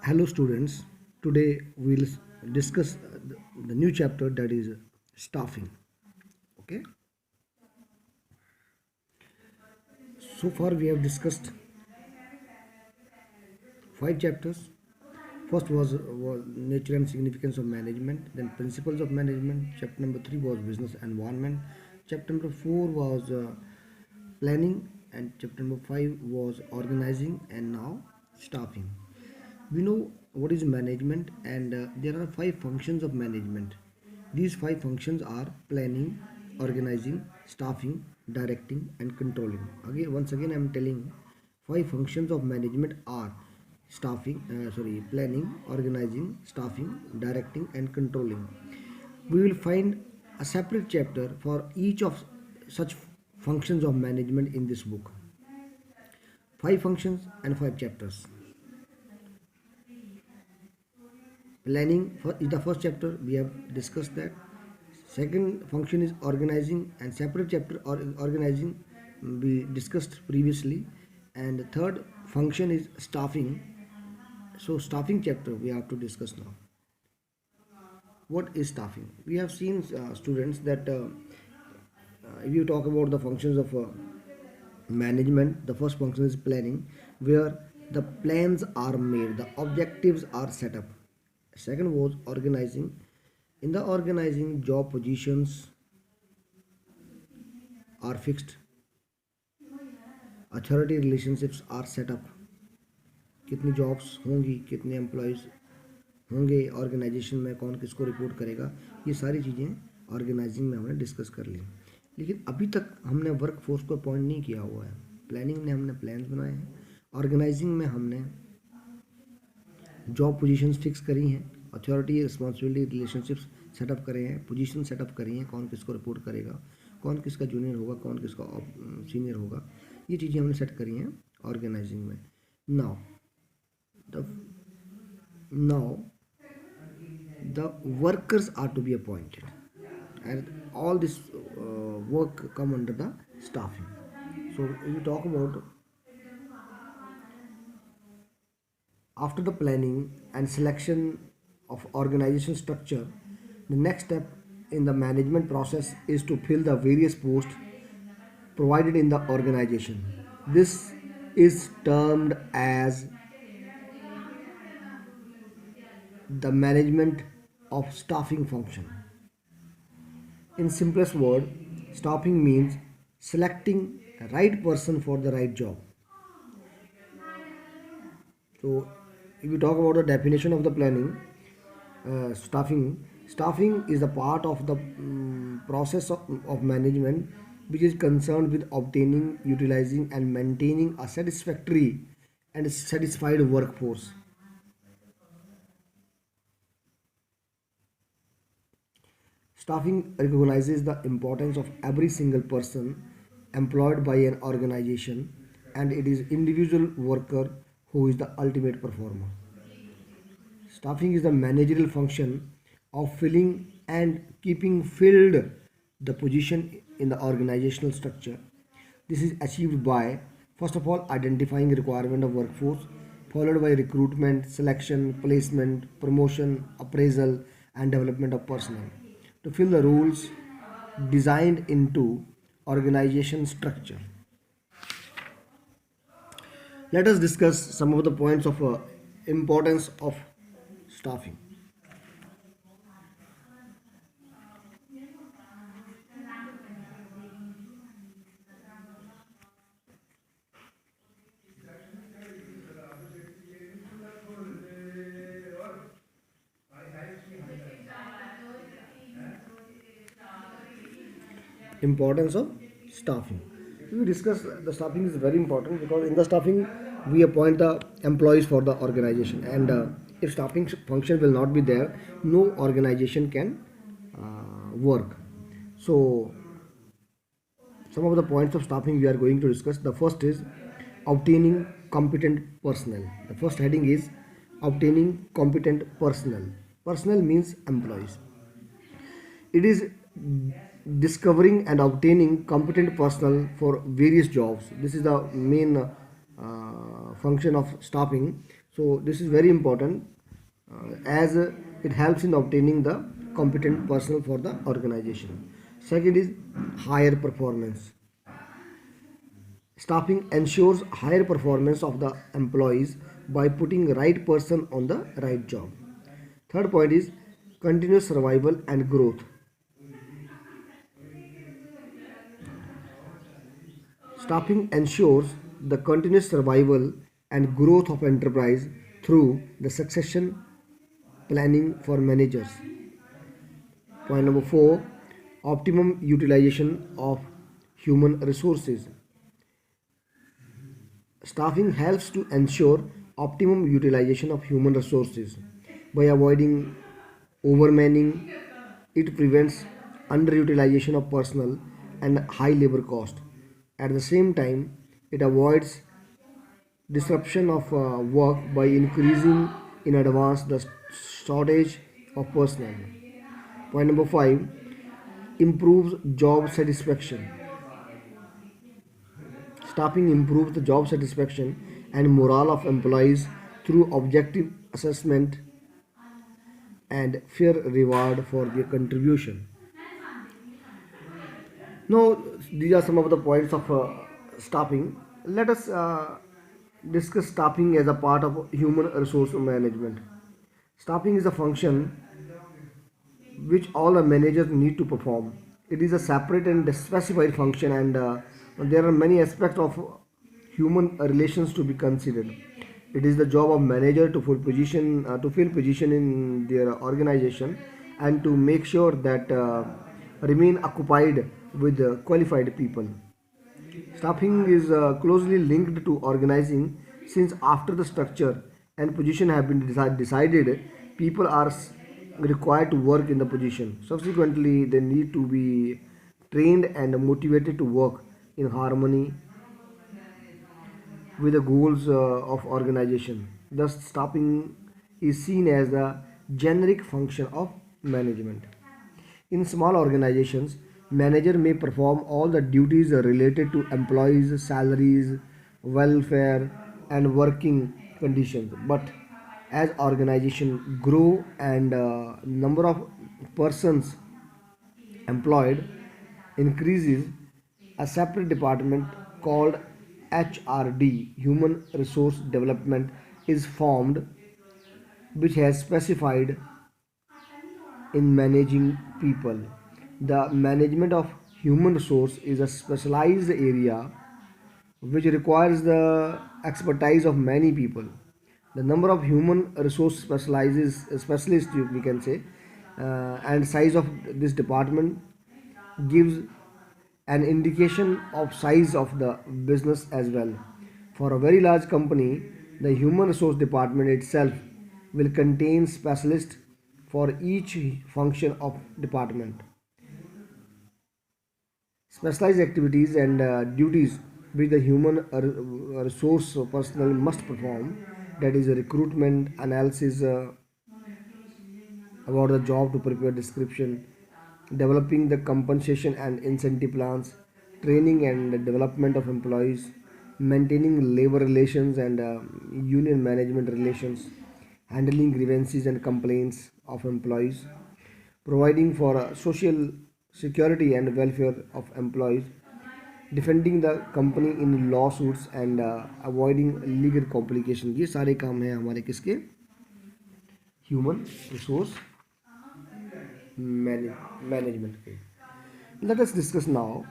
Hello students, today we'll discuss the new chapter, that is staffing. Okay, so far we have discussed five chapters. First was nature and significance of management, then principles of management. Chapter number 3 was business environment. Chapter number 4 was planning, and chapter number 5 was organizing, and now staffing. We know what is management, and there are five functions of management. These five functions are planning, organizing, staffing, directing, and controlling. Again, once again, I am telling five functions of management are planning, organizing, staffing, directing, and controlling. We will find a separate chapter for each of such functions of management in this book. Five functions and five chapters. Planning is the first chapter, we have discussed that. Second function is organizing, and separate chapter or organizing we discussed previously. And the third function is staffing. So staffing chapter we have to discuss now. What is staffing? We have seen, students, that if you talk about the functions of management, the first function is planning, where the plans are made, the objectives are set up. Second was organizing. In the organizing, job positions are fixed, authority relationships are set up, कितनी jobs होंगी, कितने employees होंगे organisation में, कौन किसको report करेगा, ये सारी चीज़ें ऑर्गेनाइजिंग में हमने डिस्कस कर ली. लेकिन अभी तक हमने वर्क फोर्स को अपॉइंट नहीं किया हुआ है. प्लानिंग में हमने प्लान्स बनाए हैं, ऑर्गेनाइजिंग में हमने जॉब पोजीशंस फिक्स करी हैं, अथॉरिटी रिस्पॉन्सिबिलिटी रिलेशनशिप्स सेटअप करे हैं, पोजीशन सेटअप करी हैं, कौन किसको रिपोर्ट करेगा, कौन किसका जूनियर होगा, कौन किसका सीनियर होगा, ये चीज़ें हमने सेट करी हैं ऑर्गेनाइजिंग में. Now the workers are to be appointed, and all this work come under the staffing. So if you talk about after the planning and selection of organization structure, the next step in the management process is to fill the various posts provided in the organization. This is termed as the management of staffing function. In simplest word, staffing means selecting the right person for the right job. So if you talk about the definition of the planning, staffing is a part of the process of management which is concerned with obtaining, utilizing, and maintaining a satisfactory and satisfied workforce. Staffing recognizes the importance of every single person employed by an organization, and it is individual worker who is the ultimate performer. Staffing is the managerial function of filling and keeping filled the position in the organizational structure. This is achieved by, first of all, identifying requirement of workforce, followed by recruitment, selection, placement, promotion, appraisal, and development of personnel to fill the roles designed into organization structure. Let us discuss some of the points of importance of staffing. Importance of staffing. We discuss the staffing is very important because in the staffing we appoint the employees for the organization, and if staffing function will not be there, no organization can work. So some of the points of staffing we are going to discuss. The first is obtaining competent personnel. The first heading is obtaining competent personnel. Personnel means employees. It is discovering and obtaining competent personnel for various jobs. This is the main function of staffing. So this is very important as it helps in obtaining the competent personnel for the organization. Second is higher performance. Staffing ensures higher performance of the employees by putting right person on the right job. Third point is continuous survival and growth. Staffing ensures the continuous survival and growth of enterprise through the succession planning for managers. Point number 4, optimum utilization of human resources. Staffing helps to ensure optimum utilization of human resources by avoiding overmanning. It prevents underutilization of personnel and high labor cost. At the same time, it avoids disruption of work by increasing in advance the shortage of personnel. Point number 5, improves job satisfaction. Staffing improves the job satisfaction and morale of employees through objective assessment and fair reward for their contribution. Now, these are some of the points of staffing. Let us discuss staffing as a part of human resource management. Staffing is a function which all the managers need to perform. It is a separate and specified function, and there are many aspects of human relations to be considered. It is the job of manager to fill position in their organization and to make sure that remain occupied with qualified people. Staffing is closely linked to organizing since after the structure and position have been decided, people are required to work in the position. Subsequently, they need to be trained and motivated to work in harmony with the goals of organization. Thus, staffing is seen as the generic function of management. In small organizations, manager may perform all the duties related to employees, salaries, welfare, and working conditions. But as organization grow and number of persons employed increases, a separate department called HRD, Human Resource Development, is formed, which has specified in managing people. The management of human resource is a specialized area which requires the expertise of many people. The number of human resource specialists we can say and size of this department gives an indication of size of the business as well. For a very large company, the human resource department itself will contain specialists for each function of department. Specialized activities and duties which the human resource personnel must perform, that is recruitment, analysis about the job to prepare description, developing the compensation and incentive plans, training and development of employees, maintaining labor relations and union management relations, handling grievances and complaints of employees, providing for social security and welfare of employees, defending the company in lawsuits and avoiding legal complication. ये सारे काम हैं हमारे किसके, human resource management के. Let us discuss now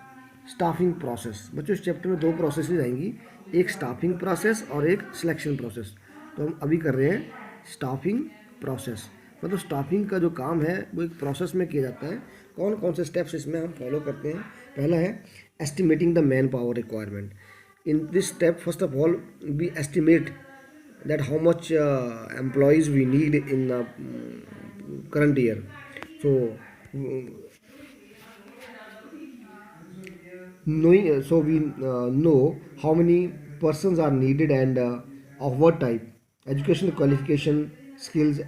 staffing process. बच्चों इस chapter में दो प्रोसेसेस आएंगी, एक स्टाफिंग प्रोसेस और एक सिलेक्शन प्रोसेस. तो हम अभी कर रहे हैं स्टाफिंग प्रोसेस. मतलब स्टाफिंग का जो काम है वो एक प्रोसेस में किया जाता है. कौन कौन से स्टेप्स इसमें हम फॉलो करते हैं. पहला है estimating the manpower requirement. In this step first of all we estimate that how much employees we need in the current year. So we know how many persons are needed and of what type: educational qualification, skills,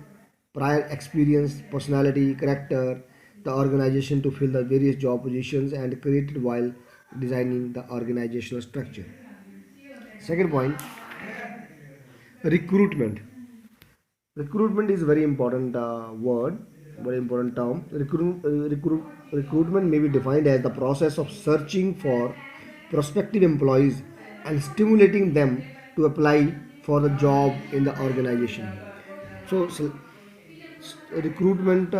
prior experience, personality, character, the organization to fill the various job positions and created while designing the organizational structure. Second point, recruitment. Recruitment is very important word, very important term. Recruitment may be defined as the process of searching for prospective employees and stimulating them to apply for the job in the organization. So recruitment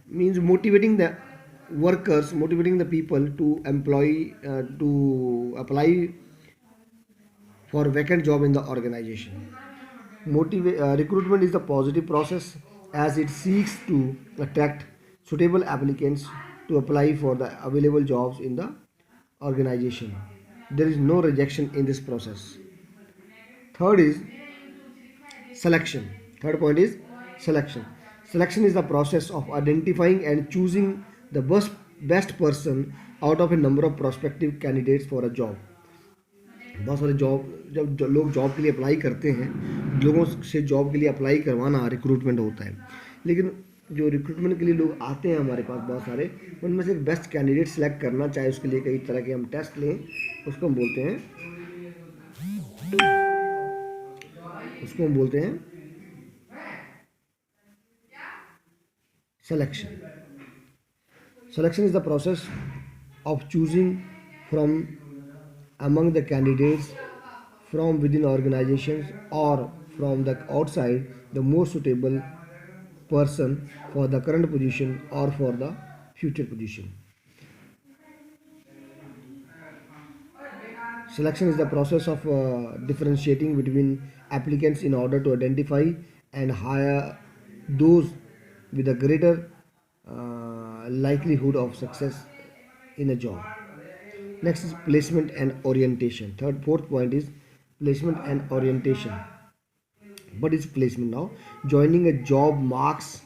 means motivating the workers, motivating the people to employ to apply for vacant job in the organization. Recruitment is the positive process as it seeks to attract suitable applicants to apply for the available jobs in the organization. There is no rejection in this process. Third is selection. Third point is selection. Selection is the process of identifying and choosing the best person out of a number of prospective candidates for a job. बहुत सारे job जब लोग job के लिए apply करते हैं, लोगों से जॉब के लिए अप्लाई करवाना रिक्रूटमेंट होता है। लेकिन जो रिक्रूटमेंट के लिए लोग आते हैं हमारे पास बहुत सारे, उनमें से बेस्ट कैंडिडेट सेलेक्ट करना, चाहे उसके लिए कई तरह के हम टेस्ट लें, उसको हम बोलते हैं उसको हम बोलते हैं selection. Selection is the process of choosing from among the candidates from within organizations or from the outside the most suitable person for the current position or for the future position. Selection is the process of differentiating between applicants in order to identify and hire those with a greater likelihood of success in a job. Next is placement and orientation. Fourth point is placement and orientation. What is placement now? Joining a job marks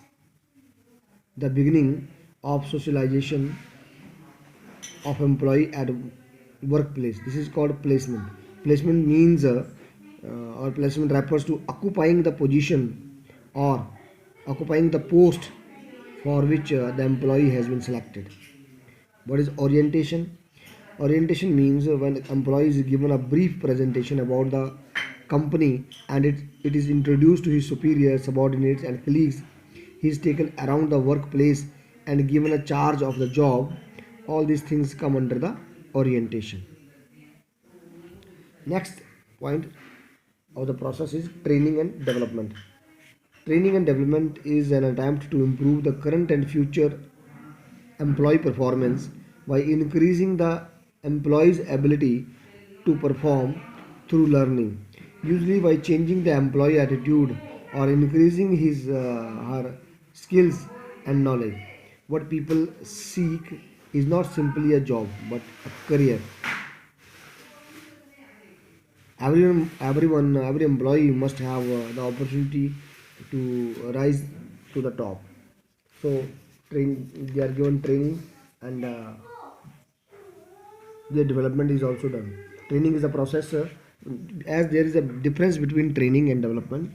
the beginning of socialization of employee at workplace. This is called placement. Placement means or placement refers to occupying the position or occupying the post for which the employee has been selected. What is orientation? Orientation means when employee is given a brief presentation about the company and it is introduced to his superiors, subordinates and colleagues. He is taken around the workplace and given a charge of the job. All these things come under the orientation. Next point of the process is training and development. Training and development is an attempt to improve the current and future employee performance by increasing the employee's ability to perform through learning, usually by changing the employee attitude or increasing his her skills and knowledge. What people seek is not simply a job but a career. Every employee must have the opportunity to rise to the top. So they are given training and their development is also done. Training is a process, as there is a difference between training and development.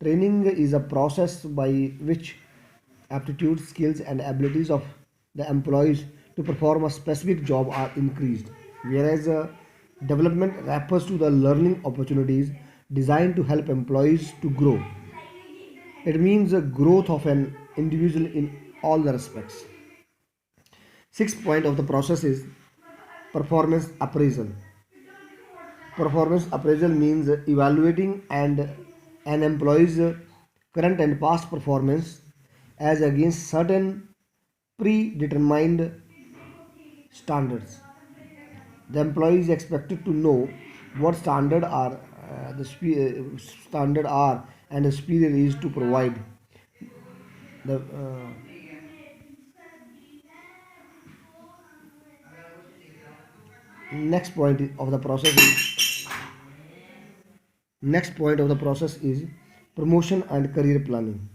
Training is a process by which aptitudes, skills and abilities of the employees to perform a specific job are increased, whereas development refers to the learning opportunities designed to help employees to grow. It means the growth of an individual in all the respects. Sixth point of the process is performance appraisal. Performance appraisal means evaluating and an employee's current and past performance as against certain predetermined standards. The employee is expected to know what standard are and the superior is to provide the next point of the process is next point of the process is promotion and career planning.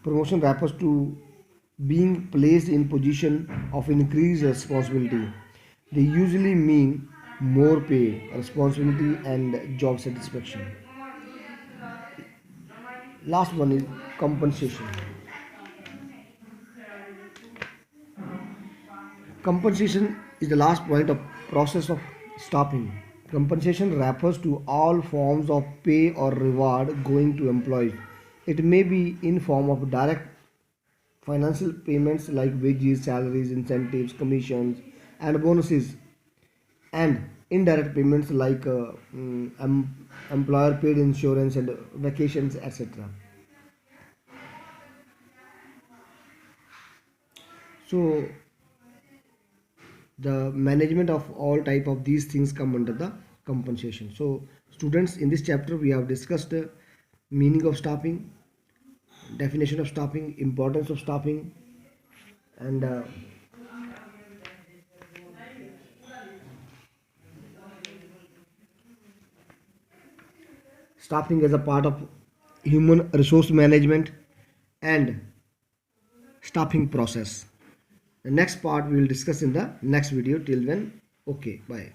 Promotion refers to being placed in position of increased responsibility. They usually mean more pay, responsibility and job satisfaction. Last one is compensation. Compensation is the last point of process of staffing. Compensation refers to all forms of pay or reward going to employees. It may be in form of direct financial payments like wages, salaries, incentives, commissions, and bonuses, and indirect payments like employer paid insurance and vacations, etc. So the management of all type of these things come under the compensation. So students, in this chapter we have discussed the meaning of staffing, definition of staffing, importance of staffing, and staffing as a part of human resource management and staffing process. The next part we will discuss in the next video. Till then, okay, bye.